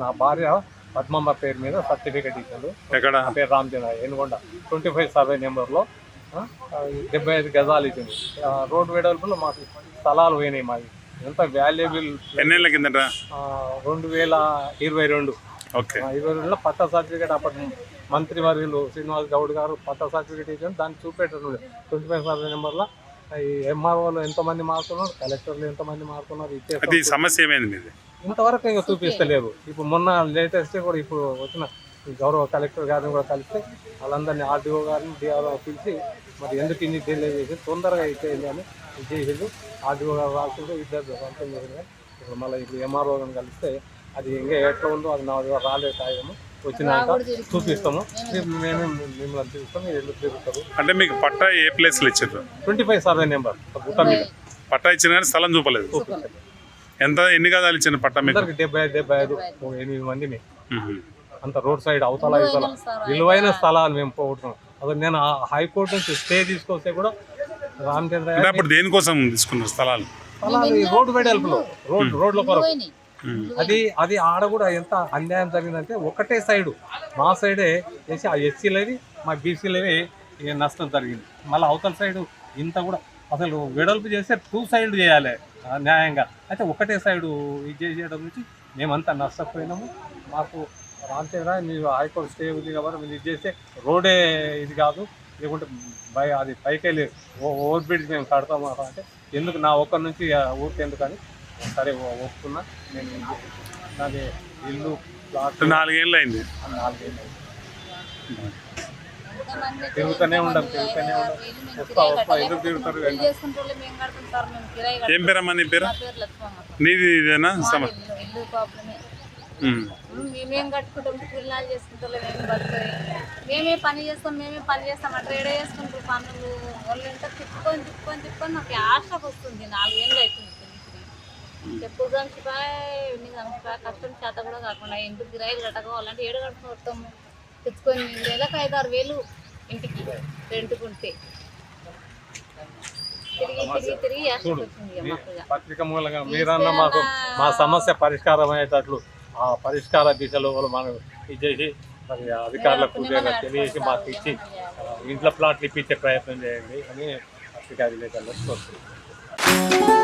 నా భార్య పద్మమ్మ పేరు మీద సర్టిఫికేట్ ఇచ్చారు. ఎక్కడ? నా పేరు రామచంద్ర ఎనుగొండ 25 సర్వే నెంబర్లో 75 గజాలు ఇచ్చింది. రోడ్డు వెడల్పులో మాకు స్థలాలు పోయినాయి. మాది ఎంత వాల్యుబుల్. ఎన్నేళ్ల కిందట? 2022. ఓకే. 22లో పట్టా సర్టిఫికేట్ అప్పటి మంత్రి వర్యులు శ్రీనివాస్ గౌడ్ గారు పట్టా సర్టిఫికేట్ ఇచ్చారు. దాన్ని చూపెట్టారు 25 సర్వే నెంబర్లో. ఈ ఎంఆర్ఓలు ఎంతమంది మారుతున్నారు, కలెక్టర్లు ఎంతమంది మారుతున్నారు, అది సమస్య ఏమైంది మీది? ఇంతవరకు ఇంకా చూపిస్తలేరు. ఇప్పుడు మొన్న లేటెస్ట్ కూడా ఇప్పుడు వచ్చిన గౌరవ కలెక్టర్ గారిని కూడా కలిస్తే వాళ్ళందరినీ ఆర్డీఓ గారిని డిఆర్ఓ పిలిచి మరి ఎందుకు ఇన్ని డిలే చేసి తొందరగా ఇచ్చేయండి అని చేసేది. ఆర్డీఓ గారు రాసుకుంటే ఇద్దరు అంతం చేసింది. ఇప్పుడు మళ్ళీ ఇప్పుడు ఎంఆర్ఓ గారిని కలిస్తే అది ఇంకా ఎట్లా ఉందో అది నా దగ్గర రాలేదు కాయము. వచ్చినాక చూపిస్తాము, మేము మిమ్మల్ని చూస్తాము, మీరు ఎందుకు తిరుగుతారు. అంటే మీకు పట్టా ఏ ప్లేస్లో ఇచ్చారు? 25 సర్వే నెంబర్ గుట్ట మీద పట్టా ఇచ్చిన కానీ స్థలం చూపలేదు. ఎన్ని గదాలు ఇచ్చిన పట్టా మీకు? 75 8 మంది. అంత రోడ్ సైడ్ అవతల విలువైన స్థలాలు మేము పోగొట్టున్నాం. అసలు నేను హైకోర్టు నుంచి స్టే తీసుకొస్తే కూడా రామచంద్ర అప్పుడు దేనికోసం తీసుకున్నారు స్థలాలు? ఈ రోడ్డు వెడల్పులో రోడ్ల కొరకు అది ఆడ కూడా ఎంత అన్యాయం జరిగిందంటే ఒకటే సైడు మా సైడే చేసి ఆ ఎస్సీలవి మా బీసీలవి నష్టం జరిగింది. మళ్ళీ అవతల సైడు ఇంత కూడా అసలు వెడల్పు చేస్తే 2 సైడ్లు చేయాలి న్యాయంగా. అయితే ఒకటే సైడు ఇది చేసేయడం నుంచి మేమంతా నష్టపోయినాము. మాకు రామచంద్ర మీరు హైకోర్టు స్టే ఉంది కాబట్టి మీరు ఇది చేస్తే రోడే ఇది కాదు, లేకుంటే అది పైకి వెళ్ళి ఓవర్ బ్రిడ్జ్ మేము కడతాము అంటే ఎందుకు నా ఒక్కరి నుంచి ఊరికి ఎందుకని సరే ఒప్పుకున్నా. నేను నాది ఇల్లు ప్లాట్ 4 ఏళ్ళు అయింది. 4 ఏళ్ళు అయింది. తిరుగుతూనే ఉండం వస్తా ఎందుకు తిరుగుతారు? ఏం పేరమ్మా నీ పేరు? నీది ఇదేనా? మేమేం కట్టుకుంటాం, పిల్లలు చేసుకుంటాం, మేము బతుకుతాయి. మేమే పని చేస్తాం అంటే ఏడే చేసుకుంటారు పనులు. వాళ్ళు ఎంత తిప్పుకొని నాకు ఆశకు వస్తుంది. 4 ఏళ్ళు అవుతుంది చెప్పులు గంచిపాయ ఎన్ని గంచిపాయ కష్టం చేత కూడా కాకుండా ఇంటికి గిరాయిలు కట్టకపోవాలంటే ఏడు కట్టుకుంటాము. తెచ్చుకొని నెలకు 5-6 వేలు ఇంటికి రెంట్కుంటే తిరిగి పత్రిక మూలంగా మీరన్నా మాకు మా సమస్య పరిష్కారం అయ్యేటట్లు ఆ పరిష్కార దిశలో మనం ఇచ్చేసి మరి అధికారులకు తెలియజేసి మాకు ఇచ్చి ఇంట్లో ప్లాట్లు ఇప్పించే ప్రయత్నం చేయండి అని పత్రికా విలేకరులకు కోరుతున్నాం.